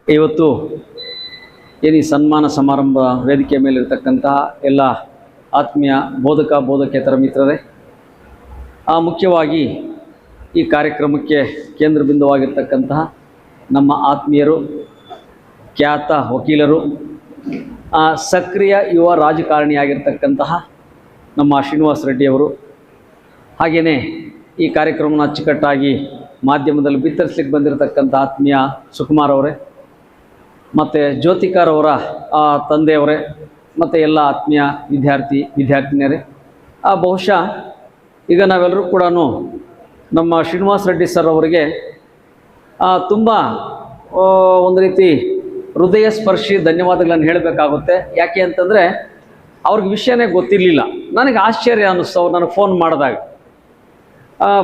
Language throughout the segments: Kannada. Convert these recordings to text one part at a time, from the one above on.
ಇವತ್ತು ಏನು ಈ ಸನ್ಮಾನ ಸಮಾರಂಭ ವೇದಿಕೆ ಮೇಲಿರ್ತಕ್ಕಂತಹ ಎಲ್ಲ ಆತ್ಮೀಯ ಬೋಧಕೇತರ ಮಿತ್ರರೇ, ಮುಖ್ಯವಾಗಿ ಈ ಕಾರ್ಯಕ್ರಮಕ್ಕೆ ಕೇಂದ್ರ ಬಿಂದುವಾಗಿರ್ತಕ್ಕಂತಹ ನಮ್ಮ ಆತ್ಮೀಯರು, ಖ್ಯಾತ ವಕೀಲರು, ಸಕ್ರಿಯ ಯುವ ರಾಜಕಾರಣಿಯಾಗಿರ್ತಕ್ಕಂತಹ ನಮ್ಮ ಶ್ರೀನಿವಾಸ್ ರೆಡ್ಡಿಯವರು, ಹಾಗೆಯೇ ಈ ಕಾರ್ಯಕ್ರಮನ ಅಚ್ಚುಕಟ್ಟಾಗಿ ಮಾಧ್ಯಮದಲ್ಲಿ ಬಿತ್ತರಿಸಲಿಕ್ಕೆ ಬಂದಿರತಕ್ಕಂಥ ಆತ್ಮೀಯ ಸುಕುಮಾರ್ ಅವರೇ, ಮತ್ತು ಜ್ಯೋತಿಕಾರವರ ತಂದೆಯವರೇ, ಮತ್ತು ಎಲ್ಲ ಆತ್ಮೀಯ ವಿದ್ಯಾರ್ಥಿನಿಯರೇ, ಬಹುಶಃ ಈಗ ನಾವೆಲ್ಲರೂ ಕೂಡ ನಮ್ಮ ಶ್ರೀನಿವಾಸ್ ರೆಡ್ಡಿ ಸರ್ ಅವರಿಗೆ ತುಂಬ ಒಂದು ರೀತಿ ಹೃದಯ ಸ್ಪರ್ಶಿ ಧನ್ಯವಾದಗಳನ್ನು ಹೇಳಬೇಕಾಗುತ್ತೆ. ಯಾಕೆ ಅಂತಂದರೆ ಅವ್ರಿಗೆ ವಿಷಯನೇ ಗೊತ್ತಿರಲಿಲ್ಲ. ನನಗೆ ಆಶ್ಚರ್ಯ ಅನ್ನಿಸ್ತು. ಅವ್ರು ನನಗೆ ಫೋನ್ ಮಾಡಿದಾಗ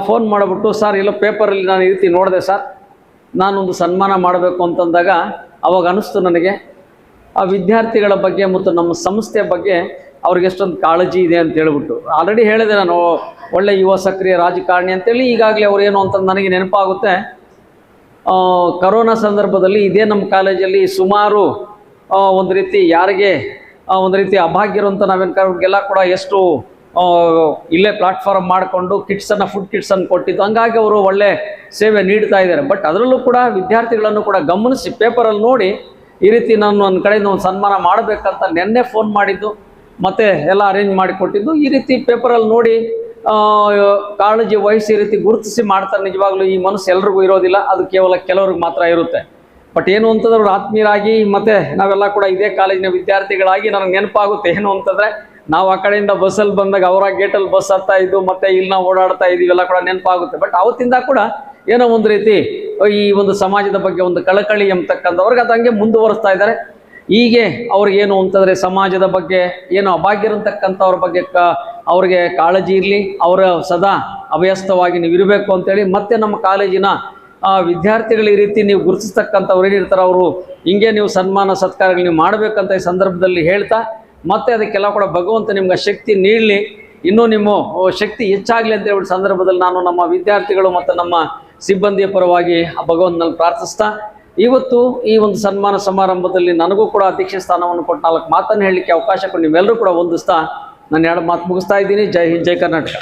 ಫೋನ್ ಮಾಡಿಬಿಟ್ಟು, ಸರ್ ಇಲ್ಲ ಪೇಪರಲ್ಲಿ ನಾನು ಈ ರೀತಿ ನೋಡಿದೆ ಸರ್, ನಾನೊಂದು ಸನ್ಮಾನ ಮಾಡಬೇಕು ಅಂತಂದಾಗ ಅವಾಗ ಅನ್ನಿಸ್ತು ನನಗೆ ಆ ವಿದ್ಯಾರ್ಥಿಗಳ ಬಗ್ಗೆ ಮತ್ತು ನಮ್ಮ ಸಂಸ್ಥೆಯ ಬಗ್ಗೆ ಅವ್ರಿಗೆ ಎಷ್ಟೊಂದು ಕಾಳಜಿ ಇದೆ ಅಂತ ಹೇಳ್ಬಿಟ್ಟು. ಆಲ್ರೆಡಿ ಹೇಳಿದೆ ನಾನು, ಒಳ್ಳೆ ಯುವ ಸಕ್ರಿಯ ರಾಜಕಾರಣಿ ಅಂತೇಳಿ. ಈಗಾಗಲೇ ಅವ್ರು ಏನು ಅಂತ ನನಗೆ ನೆನಪಾಗುತ್ತೆ, ಕರೋನಾ ಸಂದರ್ಭದಲ್ಲಿ ಇದೇ ನಮ್ಮ ಕಾಲೇಜಲ್ಲಿ ಸುಮಾರು ಒಂದು ರೀತಿ ಯಾರಿಗೆ ಒಂದು ರೀತಿ ಅಭಾಗ್ಯ ಇರುವಂಥ ನಾವೇನು ಕೂಡ ಎಷ್ಟು ಇಲ್ಲೇ ಪ್ಲಾಟ್ಫಾರ್ಮ್ ಮಾಡಿಕೊಂಡು ಫುಡ್ ಕಿಟ್ಸನ್ನು ಕೊಟ್ಟಿದ್ದು. ಹಂಗಾಗಿ ಅವರು ಒಳ್ಳೆ ಸೇವೆ ನೀಡ್ತಾ ಇದ್ದಾರೆ. ಬಟ್ ಅದರಲ್ಲೂ ಕೂಡ ವಿದ್ಯಾರ್ಥಿಗಳನ್ನು ಕೂಡ ಗಮನಿಸಿ ಪೇಪರಲ್ಲಿ ನೋಡಿ ಈ ರೀತಿ ನಾನು ನನ್ನ ಕಡೆಯಿಂದ ಒಂದು ಸನ್ಮಾನ ಮಾಡಬೇಕಂತ ನೆನ್ನೆ ಫೋನ್ ಮಾಡಿದ್ದು, ಮತ್ತು ಎಲ್ಲ ಅರೇಂಜ್ ಮಾಡಿಕೊಟ್ಟಿದ್ದು. ಈ ರೀತಿ ಪೇಪರಲ್ಲಿ ನೋಡಿ ಕಾಳಜಿ ವಹಿಸಿ ಈ ರೀತಿ ಗುರುತಿಸಿ ಮಾಡ್ತಾರೆ. ನಿಜವಾಗ್ಲೂ ಈ ಮನಸ್ಸು ಎಲ್ರಿಗೂ ಇರೋದಿಲ್ಲ, ಅದು ಕೇವಲ ಕೆಲವ್ರಿಗೆ ಮಾತ್ರ ಇರುತ್ತೆ. ಬಟ್ ಏನು ಅಂತಂದ್ರೆ ಅವ್ರು ಆತ್ಮೀಯರಾಗಿ, ಮತ್ತು ನಾವೆಲ್ಲ ಕೂಡ ಇದೇ ಕಾಲೇಜಿನ ವಿದ್ಯಾರ್ಥಿಗಳಾಗಿ ನನಗೆ ನೆನಪಾಗುತ್ತೆ ಏನು ಅಂತಂದರೆ, ನಾವು ಆ ಕಡೆಯಿಂದ ಬಸ್ಸಲ್ಲಿ ಬಂದಾಗ ಅವರ ಗೇಟಲ್ಲಿ ಬಸ್ ಹತ್ತಾ ಇದ್ದು, ಮತ್ತು ಇಲ್ಲಿ ನಾವು ಓಡಾಡ್ತಾ ಇದ್ದೀವಿ, ಎಲ್ಲ ಕೂಡ ನೆನಪಾಗುತ್ತೆ. ಬಟ್ ಅವತ್ತಿಂದ ಕೂಡ ಏನೋ ಒಂದು ರೀತಿ ಈ ಒಂದು ಸಮಾಜದ ಬಗ್ಗೆ ಒಂದು ಕಳಕಳಿ ಎಂಬತಕ್ಕಂಥವ್ರಿಗೆ ಅದು ಹಂಗೆ ಮುಂದುವರಿಸ್ತಾ ಇದ್ದಾರೆ. ಹೀಗೆ ಅವ್ರಿಗೇನು ಅಂತಂದರೆ ಸಮಾಜದ ಬಗ್ಗೆ ಏನು ಅಭಾಗ್ಯ ಇರತಕ್ಕಂಥವ್ರ ಬಗ್ಗೆ ಅವ್ರಿಗೆ ಕಾಳಜಿ ಇರಲಿ, ಅವರ ಸದಾ ಅಭ್ಯಸ್ತವಾಗಿ ನೀವು ಇರಬೇಕು ಅಂತೇಳಿ, ಮತ್ತು ನಮ್ಮ ಕಾಲೇಜಿನ ವಿದ್ಯಾರ್ಥಿಗಳು ಈ ರೀತಿ ನೀವು ಗುರುತಿಸ್ತಕ್ಕಂಥವ್ರು ಏನಿರ್ತಾರೆ ಅವರು ಹಿಂಗೆ ನೀವು ಸನ್ಮಾನ ಸತ್ಕಾರಗಳು ನೀವು ಮಾಡಬೇಕಂತ ಈ ಸಂದರ್ಭದಲ್ಲಿ ಹೇಳ್ತಾ, ಮತ್ತು ಅದಕ್ಕೆಲ್ಲ ಕೂಡ ಭಗವಂತ ನಿಮ್ಗೆ ಶಕ್ತಿ ನೀಡಲಿ, ಇನ್ನೂ ನಿಮ್ಮ ಶಕ್ತಿ ಹೆಚ್ಚಾಗಲಿ ಅಂತ ಹೇಳ್ಬಿಟ್ಟು ಸಂದರ್ಭದಲ್ಲಿ ನಾನು ನಮ್ಮ ವಿದ್ಯಾರ್ಥಿಗಳು ಮತ್ತು ನಮ್ಮ ಸಿಬ್ಬಂದಿಯ ಪರವಾಗಿ ಭಗವಂತನಲ್ಲಿ ಪ್ರಾರ್ಥಿಸ್ತಾ, ಇವತ್ತು ಈ ಒಂದು ಸನ್ಮಾನ ಸಮಾರಂಭದಲ್ಲಿ ನನಗೂ ಕೂಡ ಅಧ್ಯಕ್ಷ ಸ್ಥಾನವನ್ನು ಕೊಟ್ಟು 4 ಮಾತನ್ನು ಹೇಳಲಿಕ್ಕೆ ಅವಕಾಶ ಕೊಟ್ಟು ನಿಮ್ಮೆಲ್ಲರೂ ಕೂಡ ಹೊಂದಿಸ್ತಾ ನಾನು 2 ಮಾತು ಮುಗಿಸ್ತಾ ಇದ್ದೀನಿ. ಜೈ ಹಿಂದ್, ಜೈ ಕರ್ನಾಟಕ.